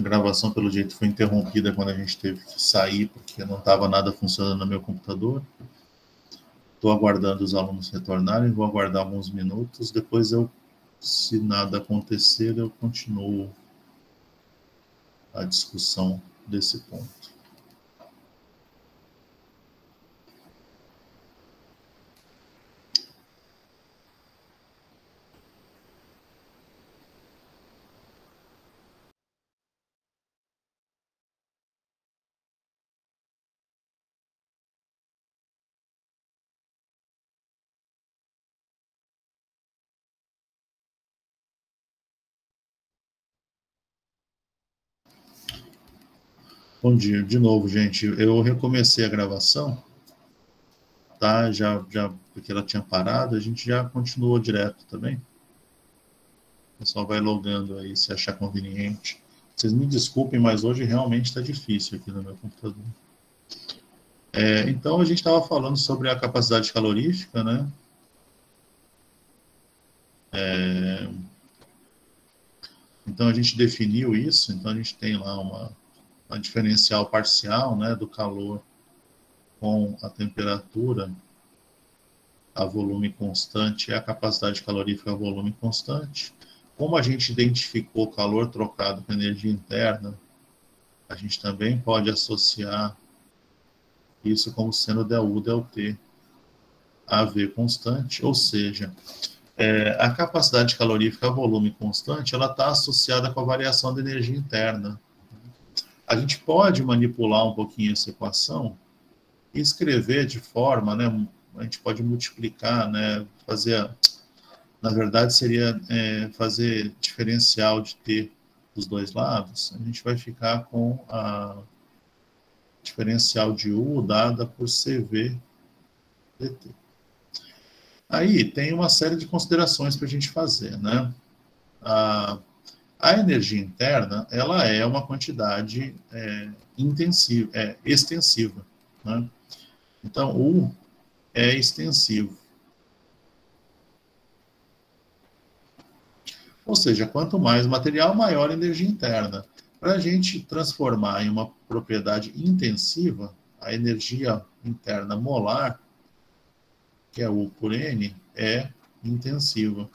A gravação, pelo jeito, foi interrompida quando a gente teve que sair, porque não estava nada funcionando no meu computador. Estou aguardando os alunos retornarem, vou aguardar alguns minutos, depois se nada acontecer, eu continuo a discussão desse ponto. Bom dia, de novo, gente. Eu recomecei a gravação, tá? Porque ela tinha parado, a gente já continuou direto também. O pessoal vai logando aí, se achar conveniente. Vocês me desculpem, mas hoje realmente está difícil aqui no meu computador. Então, a gente estava falando sobre a capacidade calorífica, né? Então, a gente definiu isso. Então, a gente tem lá uma diferencial parcial, né, do calor com a temperatura a volume constante, é a capacidade calorífica a volume constante. Como a gente identificou calor trocado com energia interna, a gente também pode associar isso como sendo ΔU, ΔT, AV constante, ou seja, a capacidade calorífica a volume constante, ela está associada com a variação da energia interna. A gente pode manipular um pouquinho essa equação e escrever de forma, né, a gente pode multiplicar, né, na verdade seria fazer diferencial de T dos dois lados, a gente vai ficar com a diferencial de U dada por CV dt. Aí tem uma série de considerações para a gente fazer, né? A energia interna, ela é uma quantidade extensiva, né? Então, U é extensivo. Ou seja, quanto mais material, maior a energia interna. Para a gente transformar em uma propriedade intensiva, a energia interna molar, que é U por N, é intensiva.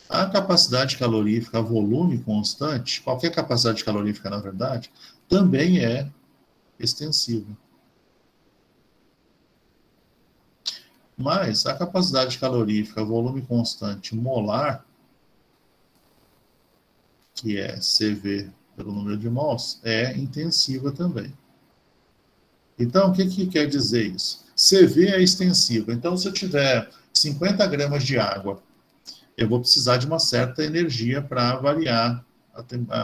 A capacidade calorífica a volume constante, qualquer capacidade calorífica, na verdade, também é extensiva. Mas a capacidade calorífica a volume constante molar, que é CV pelo número de mols, é intensiva também. Então, o que quer dizer isso? CV é extensiva. Então, se eu tiver 50 gramas de água, eu vou precisar de uma certa energia para variar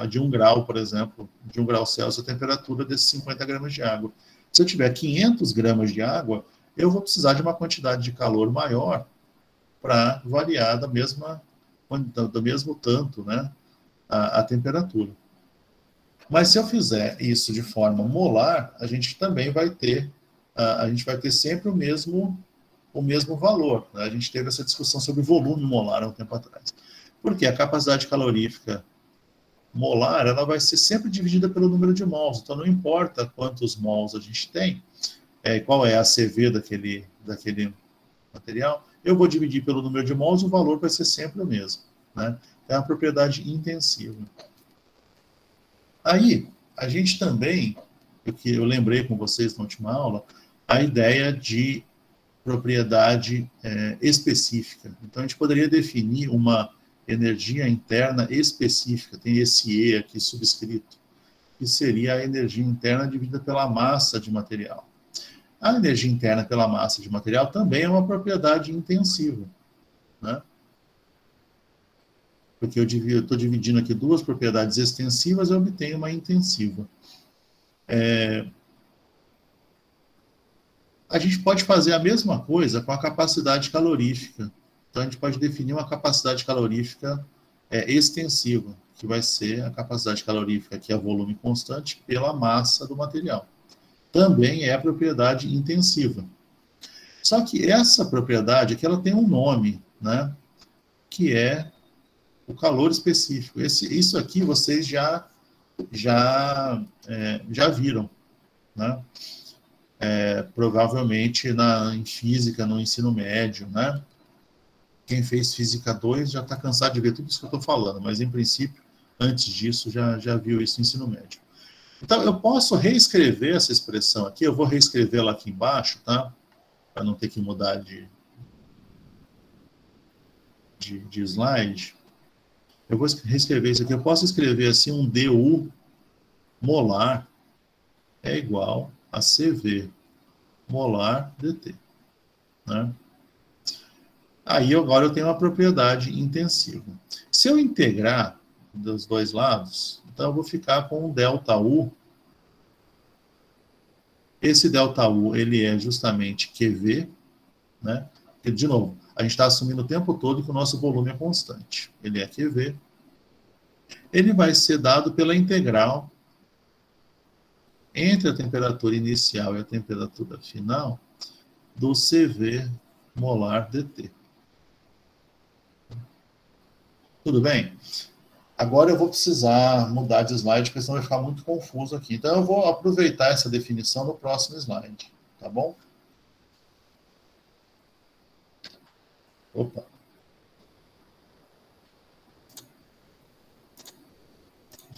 de 1 grau, por exemplo, de 1 grau Celsius a temperatura desses 50 gramas de água. Se eu tiver 500 gramas de água, eu vou precisar de uma quantidade de calor maior para variar do mesmo tanto, né, a temperatura. Mas se eu fizer isso de forma molar, a gente também vai ter sempre o mesmo valor, né? A gente teve essa discussão sobre volume molar há um tempo atrás. Porque a capacidade calorífica molar, ela vai ser sempre dividida pelo número de mols. Então, não importa quantos mols a gente tem, qual é a CV daquele material, eu vou dividir pelo número de mols, o valor vai ser sempre o mesmo, né? É uma propriedade intensiva. Aí, a gente também, porque eu lembrei com vocês na última aula, a ideia de propriedade específica. Então, a gente poderia definir uma energia interna específica, tem esse E aqui subscrito, que seria a energia interna dividida pela massa de material. A energia interna pela massa de material também é uma propriedade intensiva, né? Porque eu estou dividindo aqui duas propriedades extensivas, eu obtenho uma intensiva. A gente pode fazer a mesma coisa com a capacidade calorífica. Então, a gente pode definir uma capacidade calorífica extensiva, que vai ser a capacidade calorífica, que é volume constante, pela massa do material. Também é a propriedade intensiva. Só que essa propriedade aqui, ela tem um nome, né? Que é o calor específico. Isso aqui vocês já viram, né? Provavelmente em física, no ensino médio, né? Quem fez Física 2 já está cansado de ver tudo isso que eu estou falando, mas, em princípio, antes disso, já viu isso no ensino médio. Então, eu posso reescrever essa expressão aqui, eu vou reescrevê-la aqui embaixo, tá? Para não ter que mudar de slide. Eu vou reescrever isso aqui. Eu posso escrever assim, um DU molar é igual a CV molar dt, né? Aí agora eu tenho uma propriedade intensiva. Se eu integrar dos dois lados, então eu vou ficar com um ΔU. Esse ΔU, ele é justamente QV, né? Porque, de novo, a gente está assumindo o tempo todo que o nosso volume é constante. Ele é QV. Ele vai ser dado pela integral entre a temperatura inicial e a temperatura final do CV molar dt. Tudo bem? Agora eu vou precisar mudar de slide, porque senão vai ficar muito confuso aqui. Então eu vou aproveitar essa definição no próximo slide, tá bom? Opa.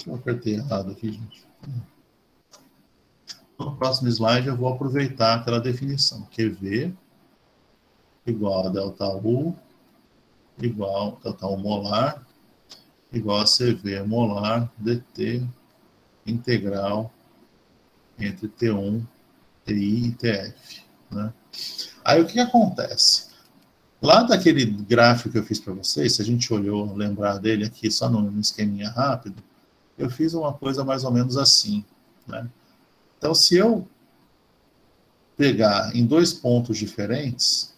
Eu apertei errado aqui, gente. No próximo slide eu vou aproveitar aquela definição. QV igual a ΔU igual a ΔU molar igual a CV molar dt integral entre T1, TI e TF, né? Aí o que acontece? Lá daquele gráfico que eu fiz para vocês, se a gente olhou, lembrar dele aqui só num esqueminha rápido, eu fiz uma coisa mais ou menos assim, né? Então, se eu pegar em dois pontos diferentes,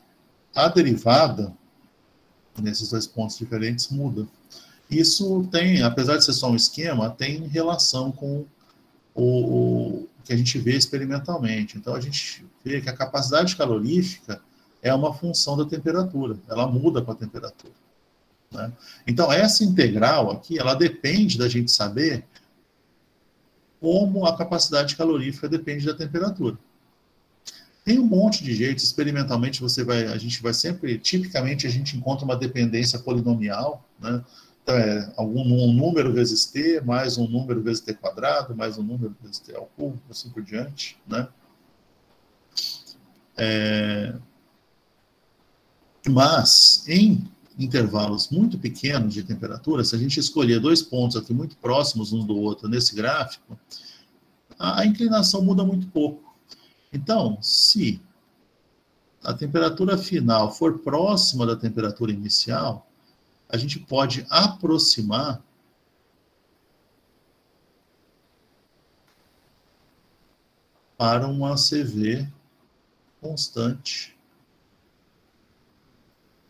a derivada nesses dois pontos diferentes muda. Isso tem, apesar de ser só um esquema, tem relação com o que a gente vê experimentalmente. Então, a gente vê que a capacidade calorífica é uma função da temperatura, ela muda com a temperatura, né? Então, essa integral aqui, ela depende da gente saber como a capacidade calorífica depende da temperatura. Tem um monte de jeitos, experimentalmente a gente vai sempre, tipicamente a gente encontra uma dependência polinomial, né? Então, um número vezes t, mais um número vezes t quadrado, mais um número vezes t ao cubo, assim por diante, né? Mas, em intervalos muito pequenos de temperatura, se a gente escolher dois pontos aqui muito próximos um do outro nesse gráfico, a inclinação muda muito pouco. Então, se a temperatura final for próxima da temperatura inicial, a gente pode aproximar para uma CV constante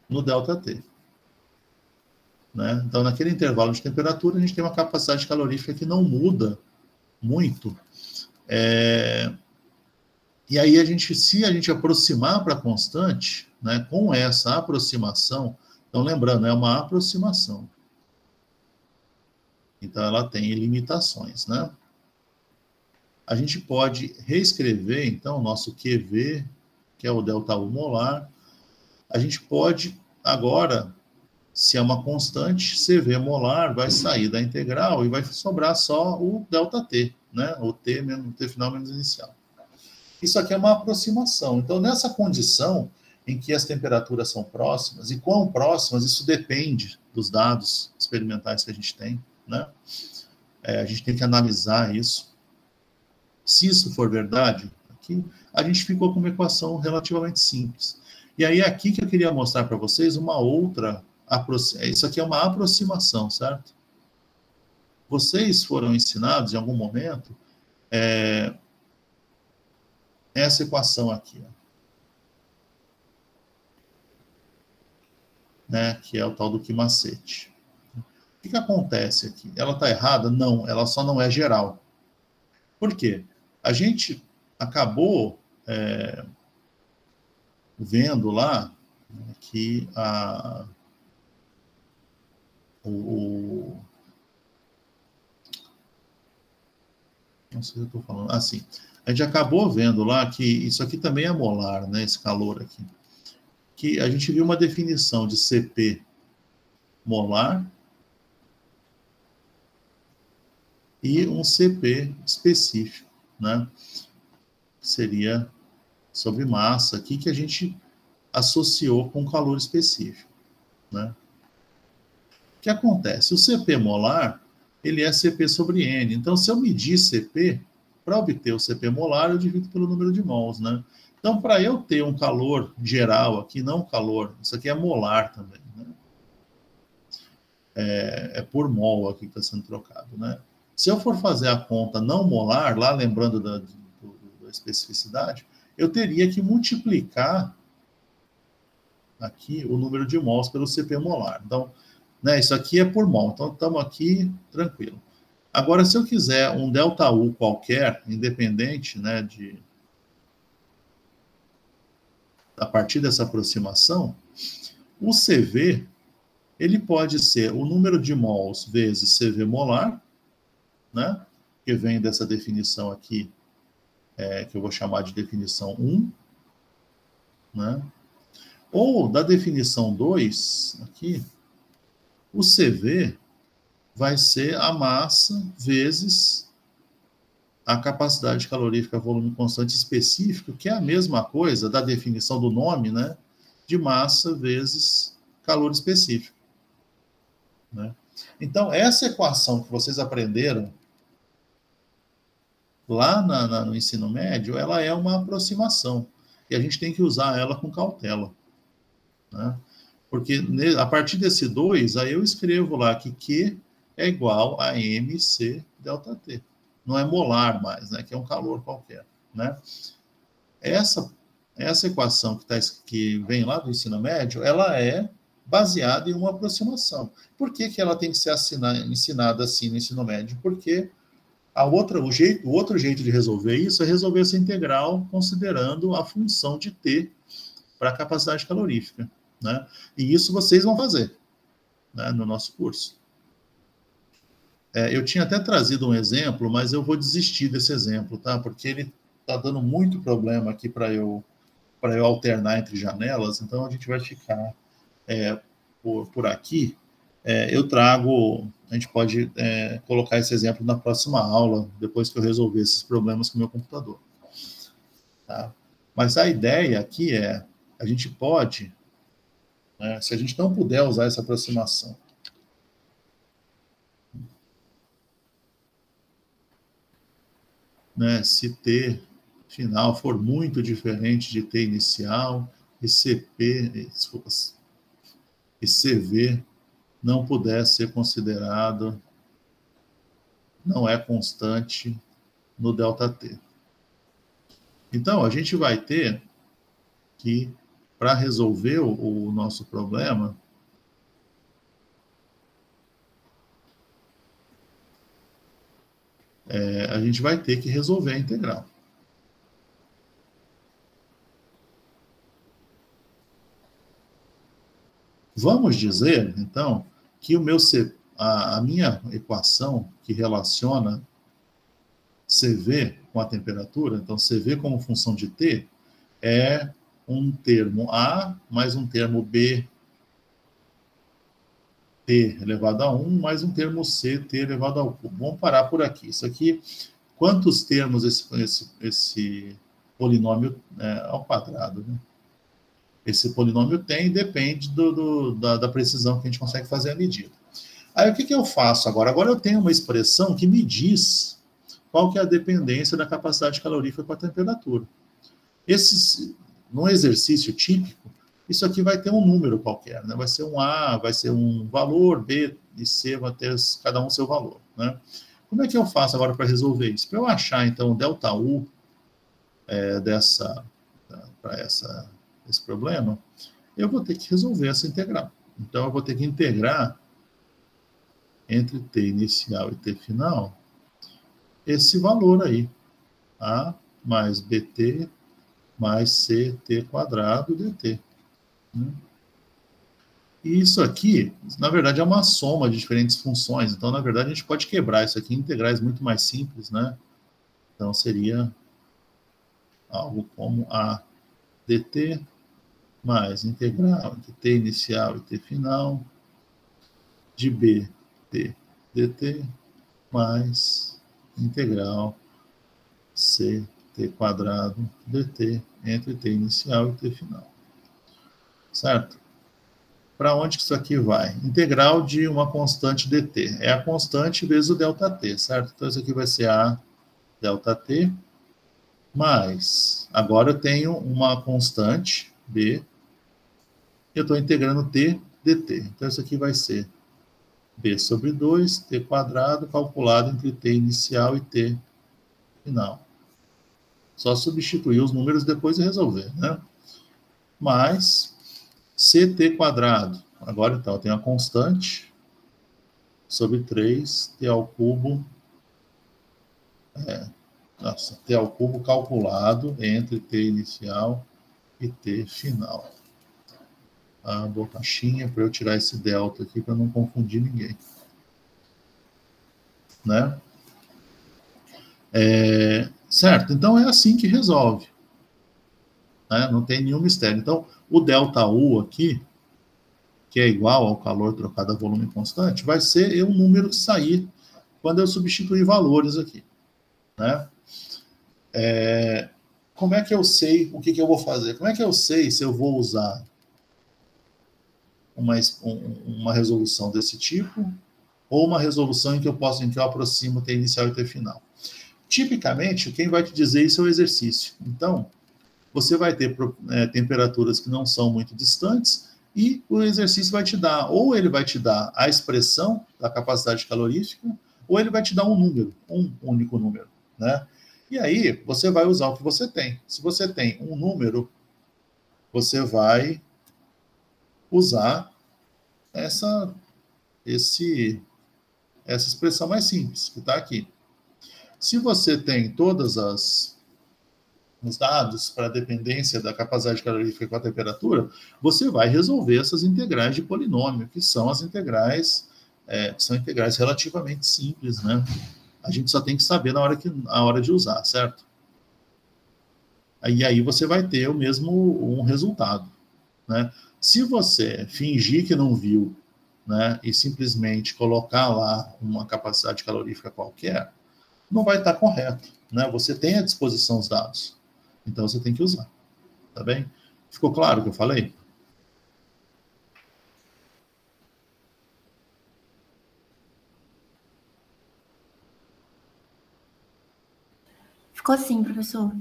no ΔT, né? Então, naquele intervalo de temperatura, a gente tem uma capacidade calorífica que não muda muito. E aí, se a gente aproximar para a constante, né, com essa aproximação, então lembrando, é uma aproximação. Então, ela tem limitações, né? A gente pode reescrever, então, o nosso QV, que é o ΔU molar. A gente pode, agora, se é uma constante, CV molar vai sair da integral e vai sobrar só o ΔT, né? O T final menos inicial. Isso aqui é uma aproximação. Então, nessa condição em que as temperaturas são próximas, e quão próximas, isso depende dos dados experimentais que a gente tem, né? A gente tem que analisar isso. Se isso for verdade, aqui, a gente ficou com uma equação relativamente simples. E aí, aqui que eu queria mostrar para vocês uma outra aproximação. Isso aqui é uma aproximação, certo? Vocês foram ensinados, em algum momento, essa equação aqui, ó, né, que é o tal do Quimacete. O que acontece aqui? Ela está errada? Não, ela só não é geral. Por quê? A gente acabou vendo lá que não sei se eu estou falando. Assim, a gente acabou vendo lá que isso aqui também é molar, né? Esse calor aqui. Que a gente viu uma definição de CP molar e um CP específico, né? Seria sobre massa aqui que a gente associou com calor específico, né? O que acontece? O CP molar, ele é CP sobre N. Então, se eu medir CP, para obter o CP molar, eu divido pelo número de mols, né? Então, para eu ter um calor geral aqui, não calor, isso aqui é molar também, né? É por mol aqui que está sendo trocado, né? Se eu for fazer a conta não molar, lá lembrando da especificidade, eu teria que multiplicar aqui o número de mols pelo CP molar. Então, né, isso aqui é por mol, então estamos aqui tranquilo. Agora, se eu quiser um ΔU qualquer, independente, né, a partir dessa aproximação, o CV, ele pode ser o número de mols vezes CV molar, né, que vem dessa definição aqui, que eu vou chamar de definição 1, né, ou da definição 2, aqui, o CV vai ser a massa vezes a capacidade calorífica volume constante específico, que é a mesma coisa da definição do nome, né, de massa vezes calor específico, né? Então, essa equação que vocês aprenderam lá no ensino médio, ela é uma aproximação, e a gente tem que usar ela com cautela, né? Porque a partir desse 2, aí eu escrevo lá que Q é igual a MC ΔT. Não é molar mais, né? Que é um calor qualquer, né? Essa equação que vem lá do ensino médio, ela é baseada em uma aproximação. Por que ela tem que ser ensinada assim no ensino médio? Porque o outro jeito de resolver isso é resolver essa integral considerando a função de T para a capacidade calorífica, né? E isso vocês vão fazer, né, no nosso curso. Eu tinha até trazido um exemplo, mas eu vou desistir desse exemplo, tá? Porque ele está dando muito problema aqui para eu alternar entre janelas, então a gente vai ficar por aqui. A gente pode colocar esse exemplo na próxima aula, depois que eu resolver esses problemas com o meu computador, tá? Mas a ideia aqui a gente pode, né, se a gente não puder usar essa aproximação, né, se T final for muito diferente de T inicial, e CV não puder ser considerado, não é constante no ΔT. Então, a gente vai ter que, para resolver o nosso problema, a gente vai ter que resolver a integral. Vamos dizer, então, que a minha equação que relaciona CV com a temperatura, então CV como função de T, é um termo A mais um termo B, T elevado a 1, mais um termo C, T elevado ao cubo. Vamos parar por aqui. Isso aqui, quantos termos esse polinômio ao quadrado, né? Esse polinômio tem, depende da precisão que a gente consegue fazer a medida. Aí, o que eu faço agora? Agora eu tenho uma expressão que me diz qual que é a dependência da capacidade calorífica com a temperatura. Num exercício típico, isso aqui vai ter um número qualquer, né? Vai ser um A, vai ser um valor, B e C vai ter cada um seu valor, né? Como é que eu faço agora para resolver isso? Para eu achar, então, o ΔU para esse problema, eu vou ter que resolver essa integral. Então, eu vou ter que integrar entre T inicial e T final esse valor aí, A mais BT mais CT quadrado dt. Né? E isso aqui, na verdade, é uma soma de diferentes funções. Então, na verdade, a gente pode quebrar isso aqui em integrais muito mais simples, né? Então, seria algo como a dt mais integral de t inicial e t final de b t dt mais integral ct quadrado dt entre t inicial e t final. Certo? Para onde que isso aqui vai? Integral de uma constante dt. É a constante vezes o ΔT, certo? Então, isso aqui vai ser a ΔT mais... Agora eu tenho uma constante, b, e eu estou integrando t dt. Então, isso aqui vai ser b sobre 2, t quadrado, calculado entre t inicial e t final. Só substituir os números depois e resolver, né? Mais ct quadrado. Agora, então, eu tenho a constante sobre 3t ao cubo, t ao cubo calculado entre t inicial e t final. A borrachinha para eu tirar esse delta aqui para não confundir ninguém. Né? Certo, então é assim que resolve. Né? Não tem nenhum mistério. Então, o ΔU aqui, que é igual ao calor trocado a volume constante, vai ser o número que sair quando eu substituir valores aqui. Né? Como é que eu sei o que eu vou fazer? Como é que eu sei se eu vou usar uma resolução desse tipo ou uma resolução em que eu aproximo t inicial e t final? Tipicamente, quem vai te dizer isso é o exercício. Então, você vai ter temperaturas que não são muito distantes e o exercício vai te dar, ou ele vai te dar a expressão da capacidade calorífica, ou ele vai te dar um número, um único número, né? E aí, você vai usar o que você tem. Se você tem um número, você vai usar essa expressão mais simples, que está aqui. Se você tem todos os dados para a dependência da capacidade calorífica com a temperatura, você vai resolver essas integrais de polinômio, que são as integrais, são integrais relativamente simples, né? A gente só tem que saber a hora de usar, certo? E aí você vai ter um resultado, né? Se você fingir que não viu, né, e simplesmente colocar lá uma capacidade calorífica qualquer, não vai estar correto, né? Você tem à disposição os dados, então você tem que usar, tá bem? Ficou claro o que eu falei? Ficou sim, professor.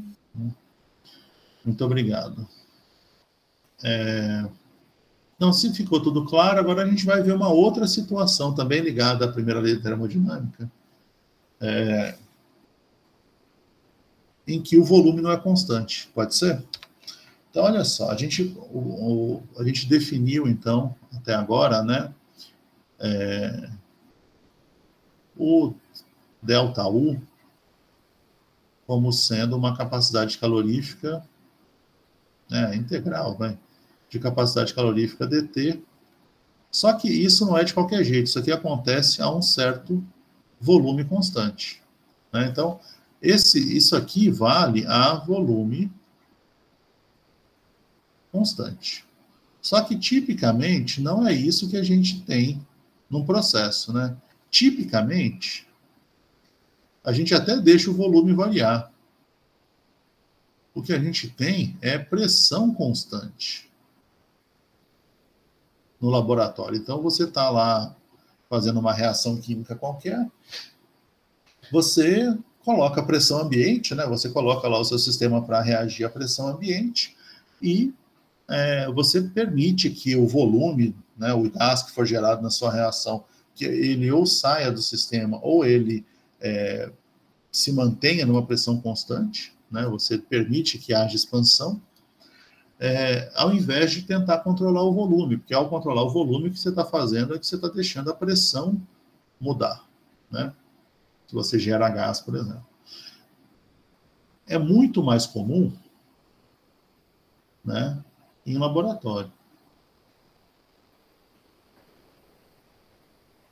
Muito obrigado. Então, se ficou tudo claro, agora a gente vai ver uma outra situação também ligada à primeira lei da termodinâmica, em que o volume não é constante. Pode ser? Então, olha só, a gente definiu, então, até agora, né, o ΔU como sendo uma capacidade calorífica integral, de capacidade calorífica dt. Só que isso não é de qualquer jeito, isso aqui acontece a um certo volume constante. Né? Então, isso aqui vale a volume constante. Só que, tipicamente, não é isso que a gente tem num processo. Né? Tipicamente, a gente até deixa o volume variar. O que a gente tem é pressão constante no laboratório. Então, você está lá fazendo uma reação química qualquer, você coloca a pressão ambiente, né? Você coloca lá o seu sistema para reagir à pressão ambiente e você permite que o volume, né, o gás que for gerado na sua reação, que ele ou saia do sistema ou ele se mantenha numa pressão constante, né? Você permite que haja expansão, ao invés de tentar controlar o volume, porque ao controlar o volume, o que você está fazendo é que você está deixando a pressão mudar, né? Se você gera gás, por exemplo. É muito mais comum, né, em laboratório.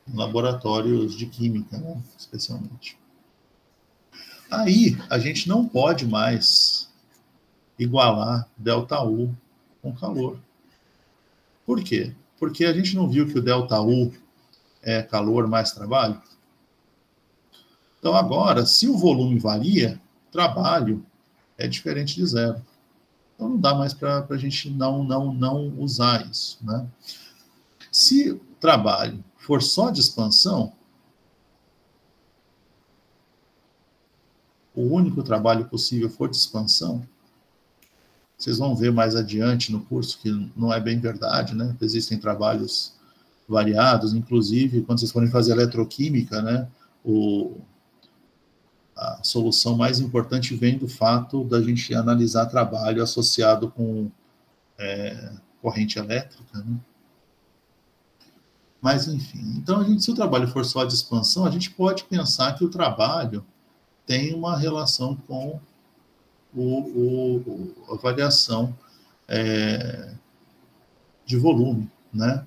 em laboratórios de química, né, especialmente. Aí, a gente não pode mais igualar ΔU com calor. Por quê? Porque a gente não viu que o ΔU é calor mais trabalho? Então, agora, se o volume varia, trabalho é diferente de zero. Então, não dá mais para a gente não usar isso, né? Se o trabalho for só de expansão, o único trabalho possível for de expansão, vocês vão ver mais adiante no curso que não é bem verdade, né? Existem trabalhos variados, inclusive quando vocês forem fazer eletroquímica, né? A solução mais importante vem do fato da gente analisar trabalho associado com corrente elétrica, né? Mas, enfim, então, se o trabalho for só de expansão, a gente pode pensar que o trabalho tem uma relação com a variação de volume, né?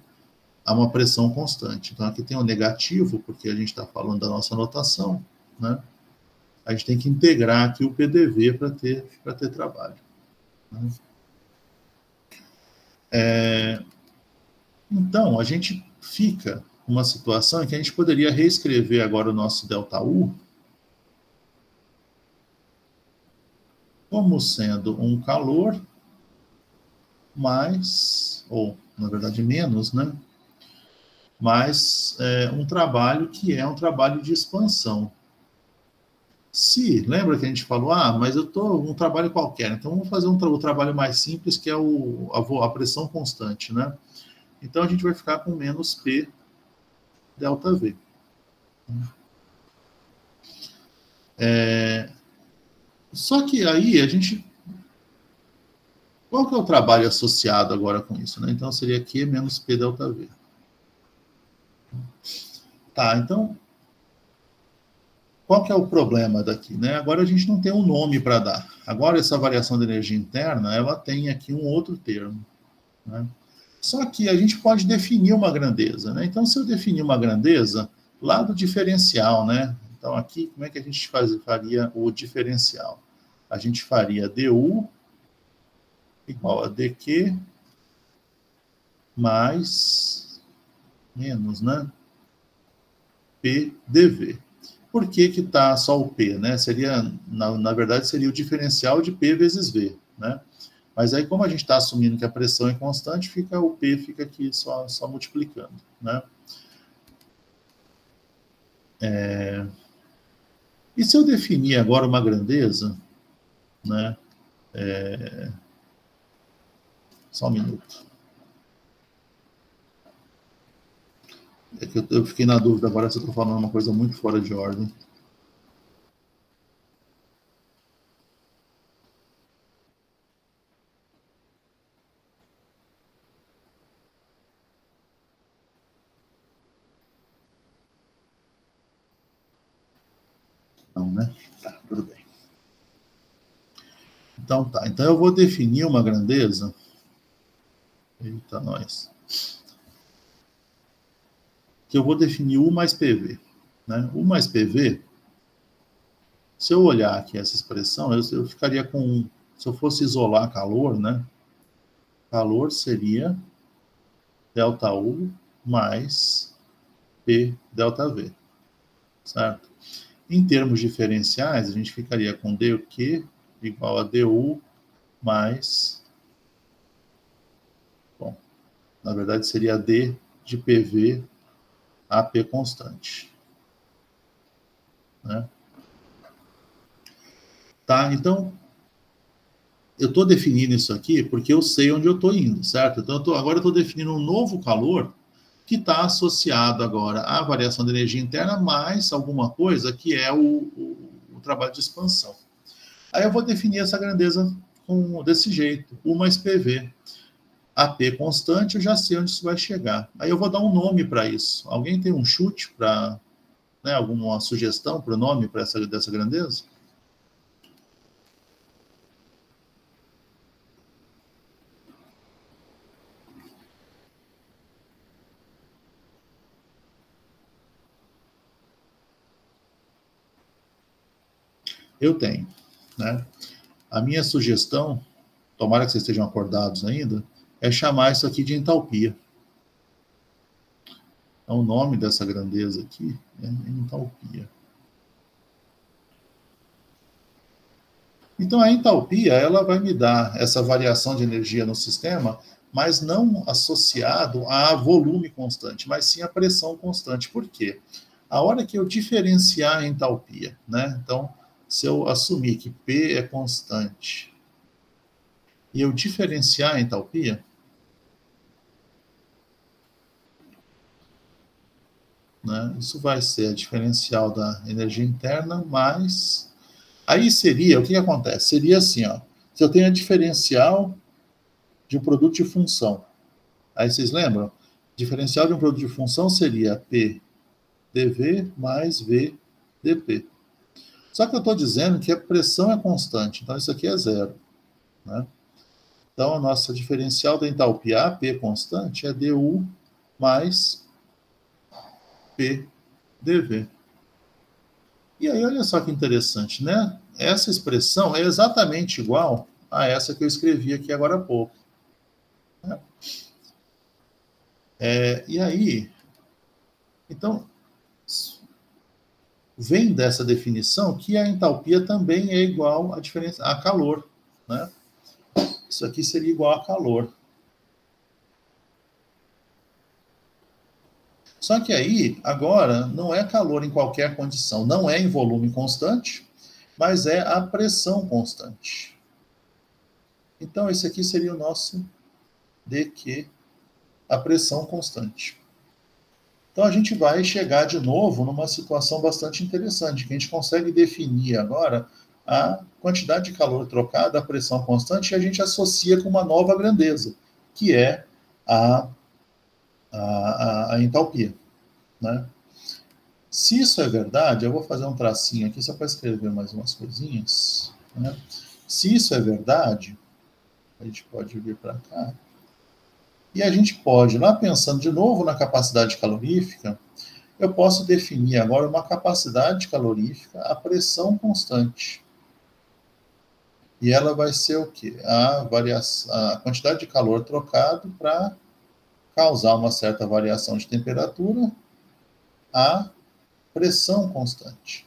Há uma pressão constante. Então, aqui tem o negativo, porque a gente está falando da nossa notação, né? A gente tem que integrar aqui o PDV para ter trabalho, né? Então, a gente fica numa situação em que a gente poderia reescrever agora o nosso ΔU como sendo um calor mais, ou na verdade menos, né? Mais um trabalho que é um trabalho de expansão. Se, lembra que a gente falou, mas eu estou um trabalho qualquer, então vamos fazer um trabalho mais simples, que é a pressão constante, né? Então a gente vai ficar com menos P ΔV. Só que aí a gente... Qual que é o trabalho associado agora com isso, né? Então seria Q menos P ΔV. Tá, então qual que é o problema daqui, né? Agora a gente não tem um nome para dar. Agora essa variação de energia interna, ela tem aqui um outro termo, né? Só que a gente pode definir uma grandeza, né? Então, se eu definir uma grandeza, lá do diferencial, né? Então, aqui, como é que a gente faria o diferencial? A gente faria du igual a dq mais menos, né? P dv. Por que que tá só o P, né? Seria, na verdade, seria o diferencial de P vezes V, né? Mas aí, como a gente está assumindo que a pressão é constante, o P fica aqui só multiplicando, né? E se eu definir agora uma grandeza, né? Só um minuto. É que eu fiquei na dúvida agora se eu estou falando uma coisa muito fora de ordem. Não, né? Tá, tudo bem. Então tá. Então eu vou definir uma grandeza. Eita, nós. Que eu vou definir U mais PV. Né? U mais PV, se eu olhar aqui essa expressão, eu ficaria com... Se eu fosse isolar calor, né? Calor seria ΔU mais P ΔV. Certo? Em termos diferenciais, a gente ficaria com dQ igual a du mais... Bom, na verdade seria D de PV a P constante. Né? Tá, então, eu estou definindo isso aqui porque eu sei onde eu estou indo, certo? Então, agora eu estou definindo um novo calor que está associado agora à variação de energia interna mais alguma coisa que é o trabalho de expansão. Aí eu vou definir essa grandeza desse jeito, U mais PV. A P constante, eu já sei onde isso vai chegar. Aí eu vou dar um nome para isso. Alguém tem um chute para, né, alguma sugestão para o nome dessa grandeza? Eu tenho, né? A minha sugestão, tomara que vocês estejam acordados ainda, é chamar isso aqui de entalpia. Então, o nome dessa grandeza aqui é entalpia. Então, a entalpia, ela vai me dar essa variação de energia no sistema, mas não associado a volume constante, mas sim a pressão constante. Por quê? A hora que eu diferenciar a entalpia, né? Então, se eu assumir que P é constante e eu diferenciar a entalpia, né? Isso vai ser a diferencial da energia interna, mais... Aí seria, o que acontece? Seria assim, ó, se eu tenho a diferencial de um produto de função, aí vocês lembram? Diferencial de um produto de função seria P dV mais V dP. Só que eu estou dizendo que a pressão é constante, então isso aqui é zero, né? Então, a nossa diferencial da entalpia AP constante é dU mais P dV. E aí, olha só que interessante, né? Essa expressão é exatamente igual a essa que eu escrevi aqui agora há pouco. Né? E aí, então, vem dessa definição que a entalpia também é igual a calor, né? Isso aqui seria igual a calor. Só que aí, agora, não é calor em qualquer condição, não é em volume constante, mas é a pressão constante. Então, esse aqui seria o nosso dQ, a pressão constante. Então, a gente vai chegar de novo numa situação bastante interessante, que a gente consegue definir agora a quantidade de calor trocada, a pressão constante, e a gente associa com uma nova grandeza, que é a entalpia, né? Se isso é verdade, eu vou fazer um tracinho aqui só para escrever mais umas coisinhas, né? Se isso é verdade, a gente pode vir para cá, e a gente pode, lá pensando de novo na capacidade calorífica, eu posso definir agora uma capacidade calorífica a pressão constante. E ela vai ser o quê? A quantidade de calor trocado para causar uma certa variação de temperatura a pressão constante.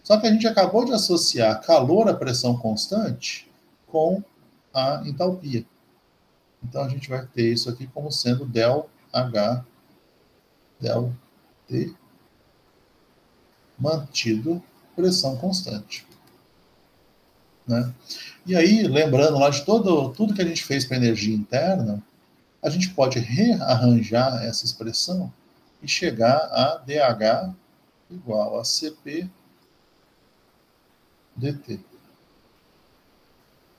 Só que a gente acabou de associar calor à pressão constante com a entalpia. Então a gente vai ter isso aqui como sendo del H, del T, mantido pressão constante. Né? E aí, lembrando lá de tudo que a gente fez para energia interna, a gente pode rearranjar essa expressão e chegar a dH igual a Cp dt.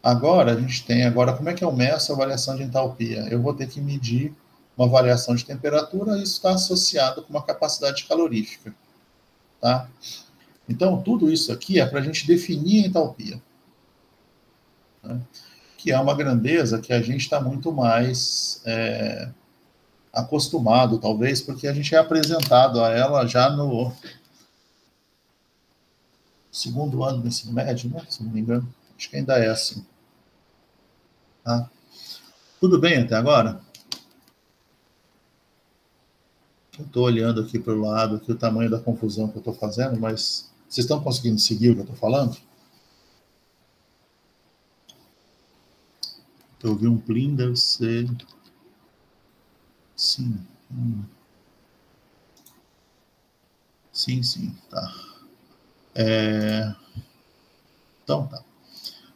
Agora, a gente tem, como é que eu meço a variação de entalpia? Eu vou ter que medir uma variação de temperatura, e isso está associado com uma capacidade calorífica. Tá? Então, tudo isso aqui é para a gente definir a entalpia. Né? Que é uma grandeza que a gente está muito mais acostumado, talvez, porque a gente é apresentado a ela já no segundo ano do ensino médio, né? Se não me engano. Acho que ainda é assim. Tá? Tudo bem até agora? Eu estou olhando aqui para o lado, aqui o tamanho da confusão que eu estou fazendo, mas vocês estão conseguindo seguir o que eu estou falando? Eu ouvi um plim, deve ser... Sim. Sim, tá. Então, tá.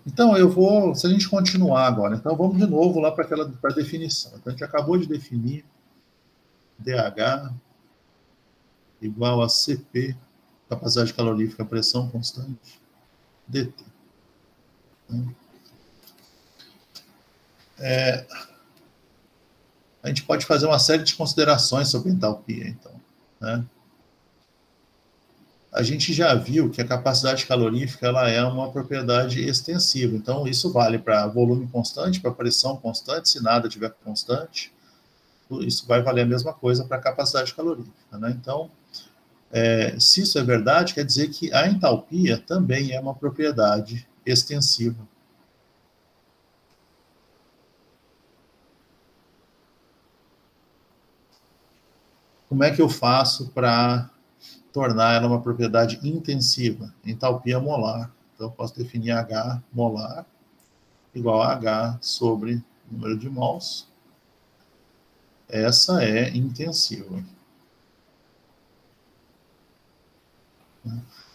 Então, eu vou... Se a gente continuar agora, então vamos de novo lá para a definição. Então, a gente acabou de definir dH igual a Cp, capacidade calorífica, pressão constante, dt. A gente pode fazer uma série de considerações sobre entalpia, então. Né? A gente já viu que a capacidade calorífica ela é uma propriedade extensiva, então isso vale para volume constante, para pressão constante, se nada tiver constante, isso vai valer a mesma coisa para a capacidade calorífica. Né? Então, Se isso é verdade, quer dizer que a entalpia também é uma propriedade extensiva. Como é que eu faço para tornar ela uma propriedade intensiva? Entalpia molar. Então, eu posso definir H molar igual a H sobre número de mols. Essa é intensiva.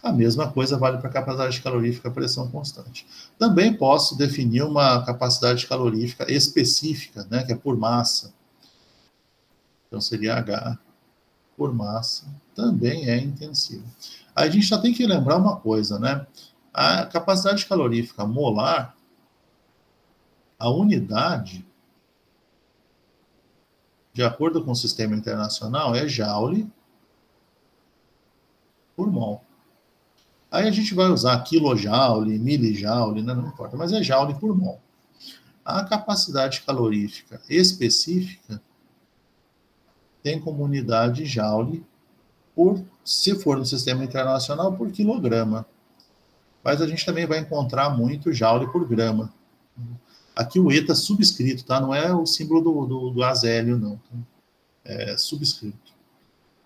A mesma coisa vale para a capacidade calorífica a pressão constante. Também posso definir uma capacidade calorífica específica, né, que é por massa. Então, seria H por massa, também é intensiva. Aí a gente já tem que lembrar uma coisa, né? A capacidade calorífica molar, a unidade, de acordo com o sistema internacional, é joule por mol. Aí a gente vai usar quilojoule, milijoule, né? Não importa, mas é joule por mol. A capacidade calorífica específica tem como unidade joule por, se for no sistema internacional, por quilograma. Mas a gente também vai encontrar muito joule por grama. Aqui o E está subscrito, tá? Não é o símbolo do azélio, não. É subscrito.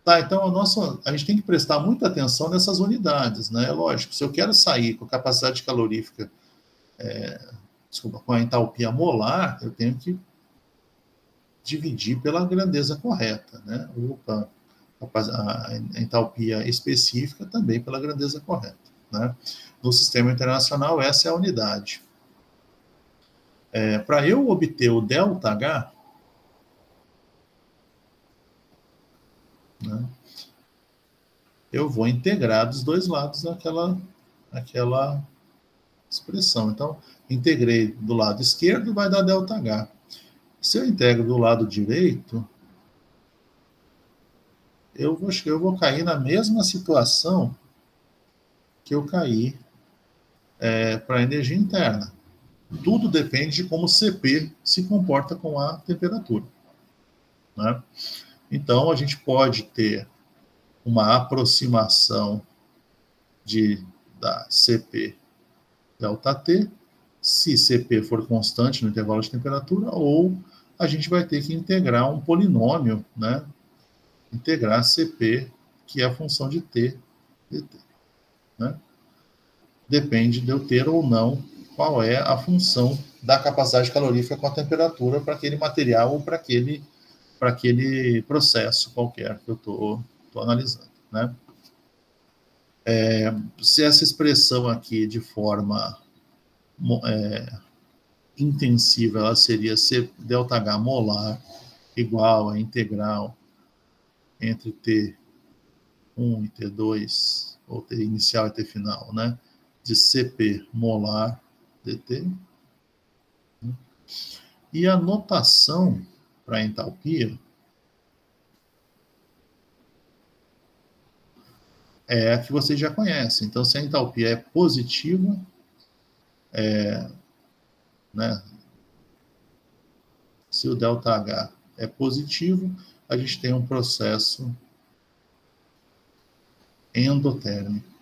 Tá, então a gente tem que prestar muita atenção nessas unidades, né? Lógico, se eu quero sair com a capacidade calorífica, com a entalpia molar, eu tenho que dividir pela grandeza correta, né? Opa, a entalpia específica também pela grandeza correta, né? No sistema internacional, essa é a unidade. Para eu obter o ΔH, né, eu vou integrar dos dois lados aquela expressão. Então, integrei do lado esquerdo, vai dar ΔH. Se eu integro do lado direito, eu vou cair na mesma situação que eu caí para a energia interna. Tudo depende de como o CP se comporta com a temperatura, né? Então, a gente pode ter uma aproximação da CP ΔT, se CP for constante no intervalo de temperatura, ou a gente vai ter que integrar um polinômio, né? Integrar CP, que é a função de T, dt, né? Depende de eu ter ou não qual é a função da capacidade calorífica com a temperatura para aquele material ou para aquele processo qualquer que eu estou analisando, né? Se essa expressão aqui de forma intensiva, ela seria ΔH molar igual a integral entre T1 e T2, ou T inicial e T final, né? De CP molar dt. E a notação para a entalpia é a que vocês já conhecem. Então, se a entalpia é positiva, né? Se o ΔH é positivo, a gente tem um processo endotérmico.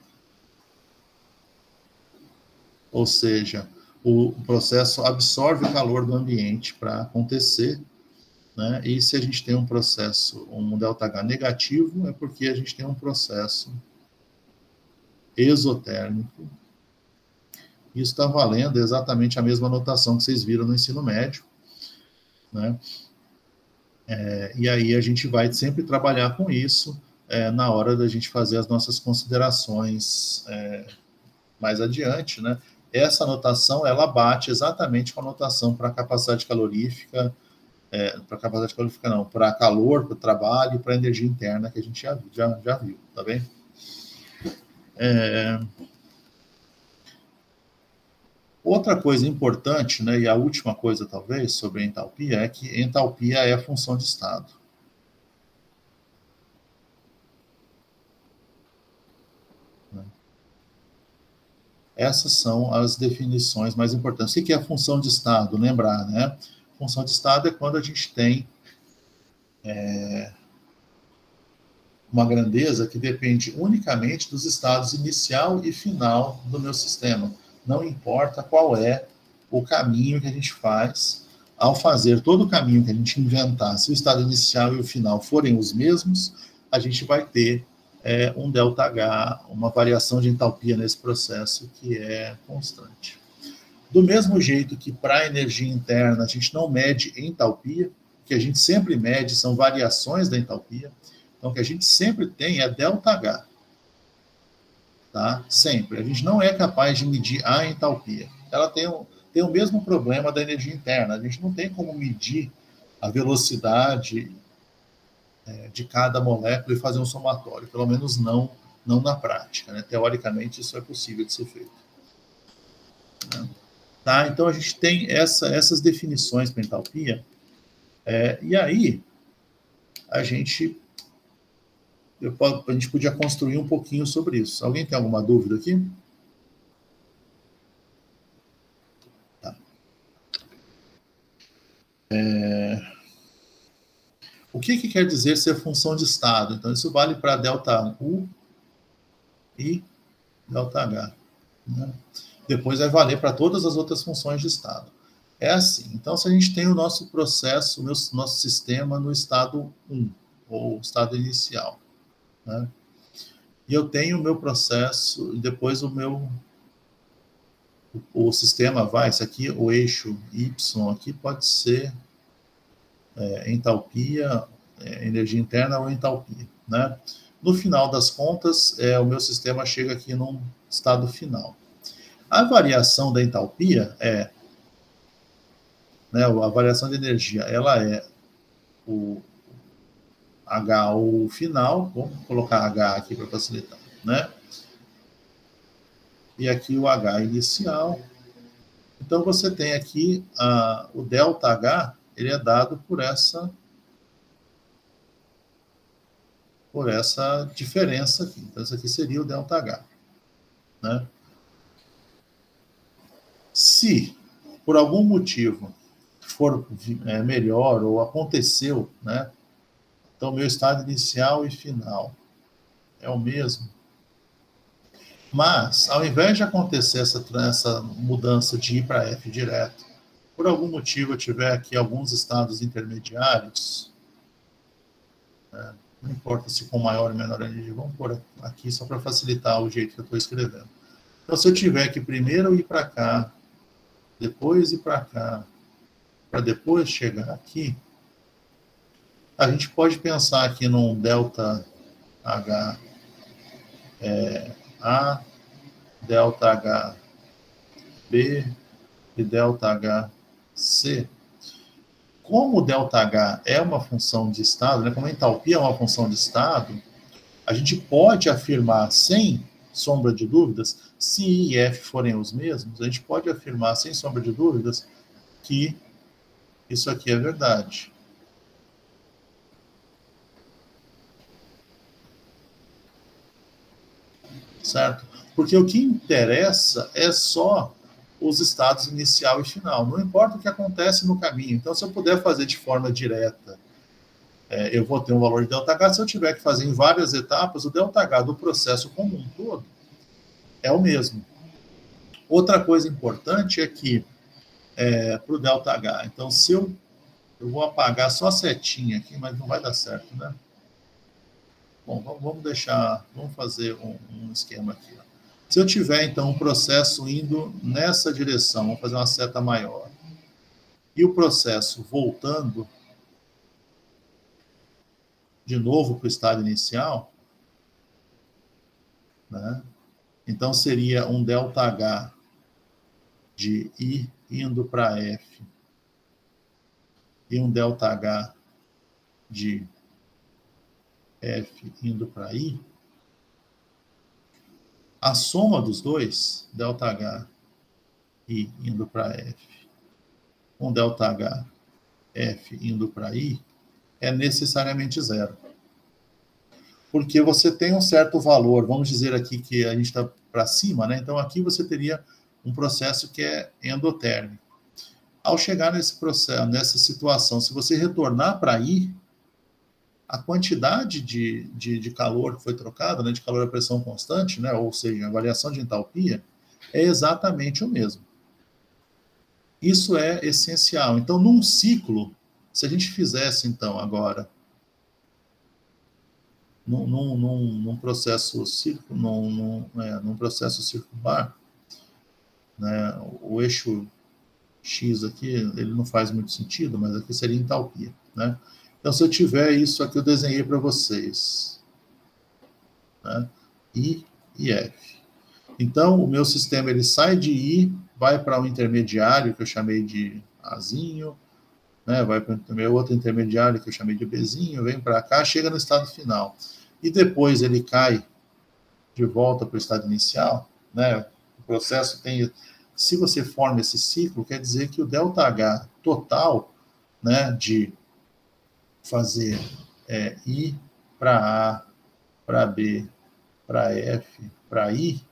Ou seja, o processo absorve o calor do ambiente para acontecer, né? E se a gente tem um processo, um ΔH negativo, é porque a gente tem um processo exotérmico. Isso está valendo exatamente a mesma notação que vocês viram no ensino médio, né? E aí a gente vai sempre trabalhar com isso na hora da gente fazer as nossas considerações mais adiante, né? Essa notação, ela bate exatamente com a notação para a capacidade calorífica, para calor, para trabalho, para energia interna, que a gente já viu, tá bem? Outra coisa importante, né, e a última coisa, talvez, sobre a entalpia, é que entalpia é a função de estado. Essas são as definições mais importantes. O que é a função de estado? Lembrar, né? Função de estado é quando a gente tem uma grandeza que depende unicamente dos estados inicial e final do meu sistema. Não importa qual é o caminho que a gente faz. Ao fazer todo o caminho que a gente inventar, se o estado inicial e o final forem os mesmos, a gente vai ter um ΔH, uma variação de entalpia nesse processo que é constante. Do mesmo jeito que para a energia interna a gente não mede entalpia, o que a gente sempre mede são variações da entalpia. Então, o que a gente sempre tem é ΔH. Tá? Sempre. A gente não é capaz de medir a entalpia. Ela tem o mesmo problema da energia interna. A gente não tem como medir a velocidade de cada molécula e fazer um somatório. Pelo menos não na prática. Né? Teoricamente, isso é possível de ser feito. Né? Tá? Então, a gente tem essas definições para entalpia. E aí, a gente podia construir um pouquinho sobre isso. Alguém tem alguma dúvida aqui? Tá. O que quer dizer ser função de estado? Então, isso vale para ΔU e ΔH. Né? Depois vai valer para todas as outras funções de estado. É assim. Então, se a gente tem o nosso processo, o nosso sistema no estado 1, ou estado inicial, né? E eu tenho o meu processo, e depois o sistema vai, esse aqui, o eixo Y aqui pode ser entalpia, energia interna ou entalpia, né? No final das contas, o meu sistema chega aqui num estado final. A variação da entalpia a variação de energia, ela é o H o final, vamos colocar H aqui para facilitar, né? E aqui o H inicial. Então, você tem aqui o ΔH, ele é dado por essa diferença aqui. Então, isso aqui seria o ΔH. Né? Se, por algum motivo, for melhor ou aconteceu, né? Então, meu estado inicial e final é o mesmo. Mas, ao invés de acontecer essa mudança de ir para F direto, por algum motivo eu tiver aqui alguns estados intermediários, né? Não importa se com maior ou menor energia, vamos pôr aqui só para facilitar o jeito que eu estou escrevendo. Então, se eu tiver que primeiro ir para cá, depois ir para cá, para depois chegar aqui, a gente pode pensar aqui num ΔH A, ΔH B e ΔH C. Como o ΔH é uma função de estado, né, como a entalpia é uma função de estado, a gente pode afirmar sem sombra de dúvidas, se I e F forem os mesmos, a gente pode afirmar sem sombra de dúvidas que isso aqui é verdade. Certo? Porque o que interessa é só os estados inicial e final. Não importa o que acontece no caminho. Então, se eu puder fazer de forma direta, eu vou ter um valor de ΔH. Se eu tiver que fazer em várias etapas, o ΔH do processo como um todo é o mesmo. Outra coisa importante é que, para o ΔH, então, se eu vou apagar só a setinha aqui, mas não vai dar certo, né? Bom, vamos fazer um esquema aqui. Ó. Se eu tiver, então, um processo indo nessa direção, vamos fazer uma seta maior, e o processo voltando de novo para o estado inicial, né? Então, seria um ΔH de I indo para F e um ΔH de F indo para I. A soma dos dois, ΔH I indo para F, com ΔH F indo para I, é necessariamente zero. Porque você tem um certo valor, vamos dizer aqui que a gente está para cima, né? Então aqui você teria um processo que é endotérmico. Ao chegar nesse processo, nessa situação, se você retornar para I, a quantidade de calor que foi trocada, né, de calor a pressão constante, né, ou seja, a variação de entalpia, é exatamente o mesmo. Isso é essencial. Então, num ciclo, se a gente fizesse, então, agora, num processo num processo circular, né, o eixo X aqui, ele não faz muito sentido, mas aqui seria entalpia, né? Então, se eu tiver isso aqui, eu desenhei para vocês, né? I e F. Então, o meu sistema ele sai de I, vai para um intermediário que eu chamei de Azinho, né? Vai para o meu outro intermediário que eu chamei de Bzinho, vem para cá, chega no estado final. E depois ele cai de volta para o estado inicial, né? O processo tem... Se você forma esse ciclo, quer dizer que o ΔH total, né, de fazer I para A, para B, para F, para I,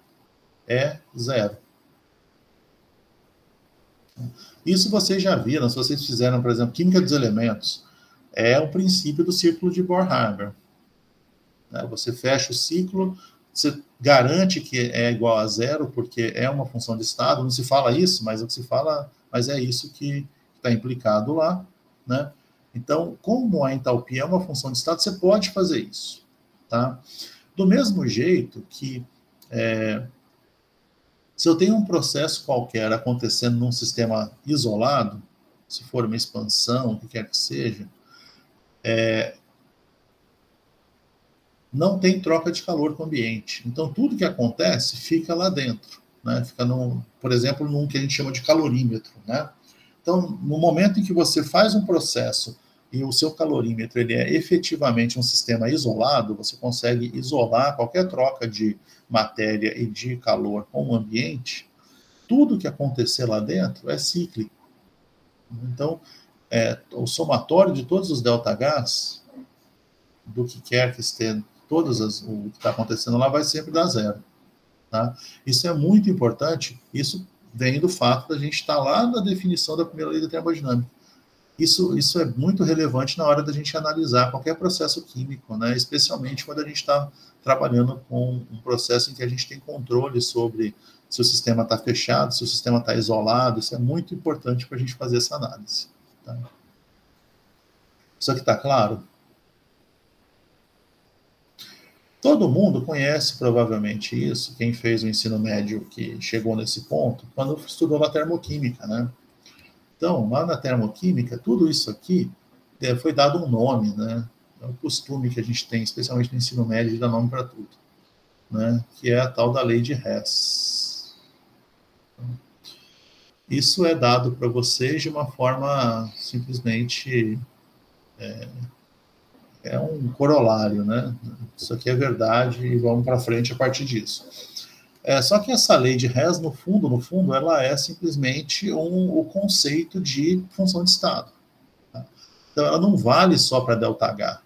é zero. Isso vocês já viram, se vocês fizeram, por exemplo, química dos elementos, é o princípio do círculo de Bohr-Haber. Né? Você fecha o ciclo, você garante que é igual a zero, porque é uma função de estado, não se fala isso, mas o que se fala, mas é isso que está implicado lá, né? Então, como a entalpia é uma função de estado, você pode fazer isso, tá? Do mesmo jeito que se eu tenho um processo qualquer acontecendo num sistema isolado, se for uma expansão, o que quer que seja, não tem troca de calor com o ambiente. Então, tudo que acontece fica lá dentro, né? Fica, por exemplo, num que a gente chama de calorímetro, né? Então, no momento em que você faz um processo e o seu calorímetro ele é efetivamente um sistema isolado, você consegue isolar qualquer troca de matéria e de calor com o ambiente, tudo que acontecer lá dentro é cíclico. Então, o somatório de todos os ΔHs, do que quer que esteja, o que está acontecendo lá, vai sempre dar zero. Tá? Isso é muito importante, isso vem do fato da gente estar lá na definição da primeira lei da termodinâmica. Isso é muito relevante na hora da gente analisar qualquer processo químico, né? Especialmente quando a gente está trabalhando com um processo em que a gente tem controle sobre se o sistema está fechado, se o sistema está isolado. Isso é muito importante para a gente fazer essa análise. Tá? Isso aqui está claro? Todo mundo conhece provavelmente isso, quem fez o ensino médio que chegou nesse ponto, quando estudou na termoquímica, né? Então, lá na termoquímica, tudo isso aqui foi dado um nome, né? É um costume que a gente tem, especialmente no ensino médio, de dar nome para tudo, né? Que é a tal da lei de Hess. Isso é dado para vocês de uma forma simplesmente é um corolário, né? Isso aqui é verdade e vamos para frente a partir disso. Só que essa lei de Hess, no fundo, ela é simplesmente o conceito de função de estado. Tá? Então, ela não vale só para ΔH.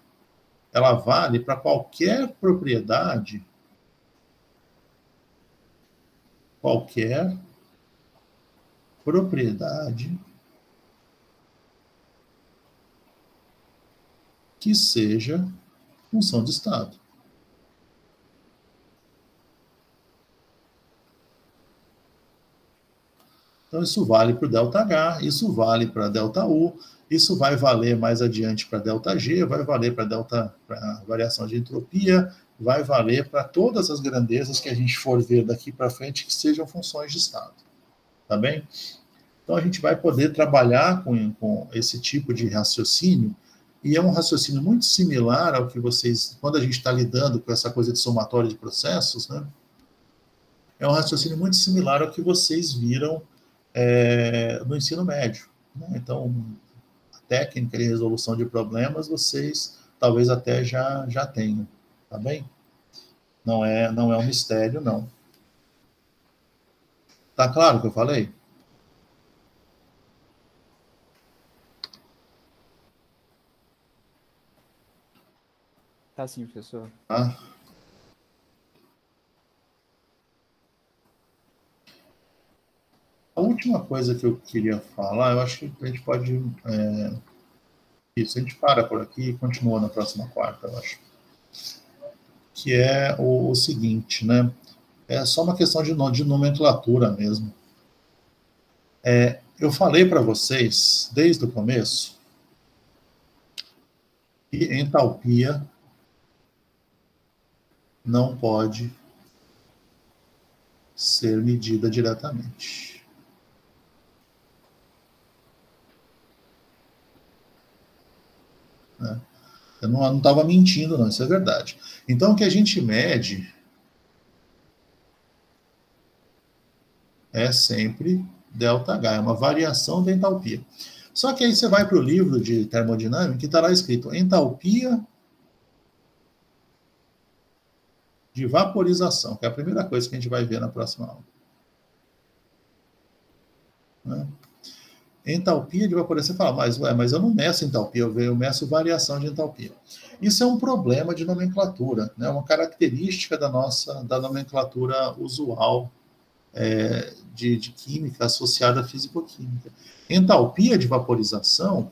Ela vale para qualquer propriedade que seja função de estado. Então, isso vale para o ΔH, isso vale para ΔU, isso vai valer mais adiante para ΔG, vai valer para variação de entropia, vai valer para todas as grandezas que a gente for ver daqui para frente que sejam funções de estado. Tá bem? Então, a gente vai poder trabalhar com esse tipo de raciocínio, e é um raciocínio muito similar ao que vocês, quando a gente está lidando com essa coisa de somatório de processos, né? É um raciocínio muito similar ao que vocês viram no ensino médio. Né? Então, a técnica de resolução de problemas, vocês talvez até já tenham, tá bem? Não é um mistério, não. Tá claro o que eu falei? Tá sim, professor. Tá? A última coisa que eu queria falar, eu acho que a gente pode Isso, a gente para por aqui e continua na próxima quarta, eu acho. Que é o seguinte, né? É só uma questão de nomenclatura mesmo. Eu falei para vocês, desde o começo, que entalpia não pode ser medida diretamente. Né? Eu não estava mentindo, não, isso é verdade. Então, o que a gente mede é sempre ΔH, é uma variação da entalpia. Só que aí você vai para o livro de termodinâmica e está lá escrito entalpia de vaporização, que é a primeira coisa que a gente vai ver na próxima aula. Né? Entalpia de vaporização, você fala, mas eu não meço entalpia, eu meço variação de entalpia. Isso é um problema de nomenclatura, né? Uma característica da nomenclatura usual de química associada à fisicoquímica. Entalpia de vaporização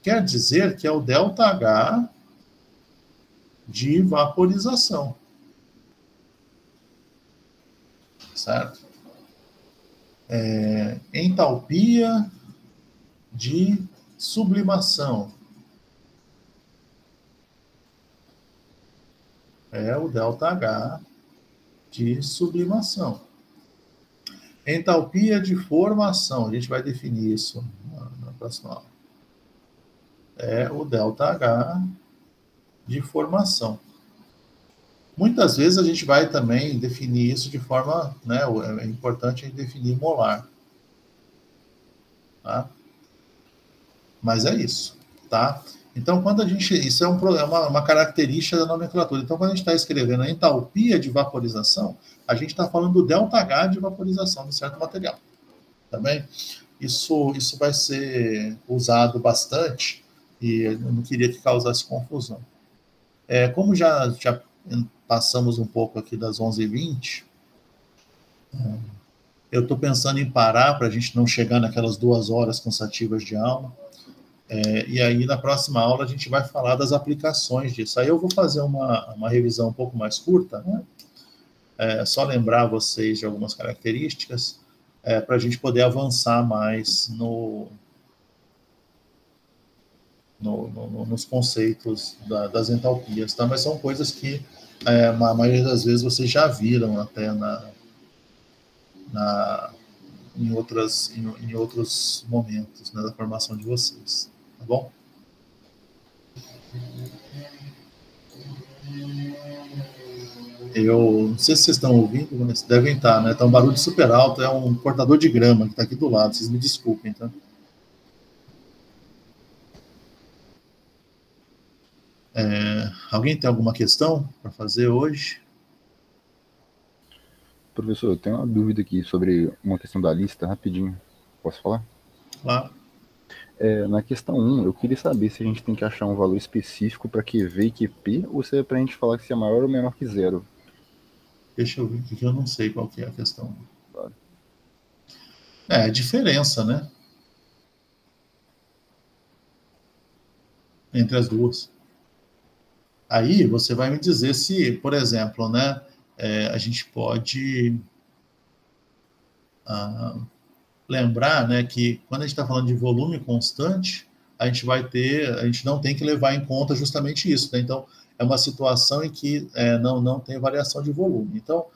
quer dizer que é o ΔH de vaporização. Certo? Entalpia de sublimação é o ΔH de sublimação. Entalpia de formação, a gente vai definir isso na próxima aula. É o ΔH de formação. Muitas vezes a gente vai também definir isso de forma, né, é importante a gente definir molar. Tá? Mas é isso, tá? Então, quando a gente, isso é uma característica da nomenclatura. Então, quando a gente está escrevendo a entalpia de vaporização, a gente está falando do ΔH de vaporização de certo material. Tá bem? Isso vai ser usado bastante e eu não queria que causasse confusão. Como já passamos um pouco aqui das 11h20, eu estou pensando em parar para a gente não chegar naquelas 2 horas cansativas de aula. E aí, na próxima aula, a gente vai falar das aplicações disso. Aí eu vou fazer uma revisão um pouco mais curta, né? Só lembrar vocês de algumas características, para a gente poder avançar mais nos conceitos das entalpias, tá? Mas são coisas que a maioria das vezes vocês já viram até em outros momentos, né, da formação de vocês, tá bom? Eu não sei se vocês estão ouvindo, mas devem estar, né? Tá um barulho super alto, é um cortador de grama que está aqui do lado, vocês me desculpem, tá? Alguém tem alguma questão para fazer hoje? Professor, eu tenho uma dúvida aqui sobre uma questão da lista, rapidinho. Posso falar? Claro. Na questão 1, eu queria saber se a gente tem que achar um valor específico para QV e QP, ou se é para a gente falar que se é maior ou menor que 0. Deixa eu ver aqui, que eu não sei qual que é a questão. Claro. A diferença, né? Entre as duas. Aí você vai me dizer se, por exemplo, né, a gente pode lembrar, né, que quando a gente está falando de volume constante, a gente não tem que levar em conta justamente isso, né? Então, é uma situação em que não tem variação de volume. Então,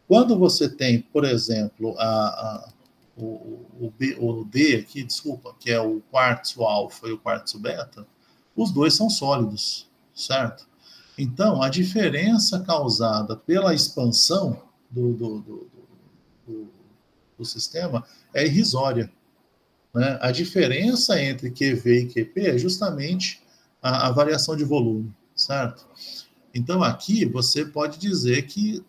quando você tem, por exemplo, o D aqui, desculpa, que é o quartzo alfa e o quartzo beta, os dois são sólidos, certo? Então, a diferença causada pela expansão do sistema é irrisória. Né? A diferença entre QV e QP é justamente a variação de volume, certo? Então, aqui você pode dizer que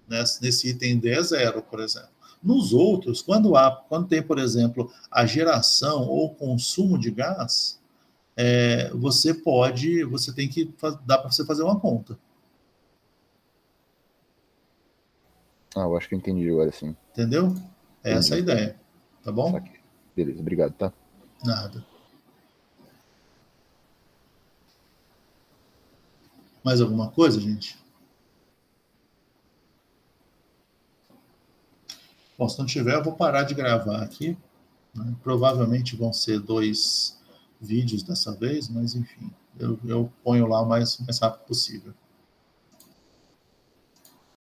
nesse item D é 0, por exemplo. Nos outros, quando tem, por exemplo, a geração ou consumo de gás, você tem que, dá para você fazer uma conta. Eu acho que eu entendi agora sim. Entendeu? Essa é a ideia. Tá bom? Beleza, obrigado, tá? Nada. Mais alguma coisa, gente? Bom, se não tiver, eu vou parar de gravar aqui, né? Provavelmente vão ser 2 vídeos dessa vez, mas enfim, eu ponho lá o mais rápido possível.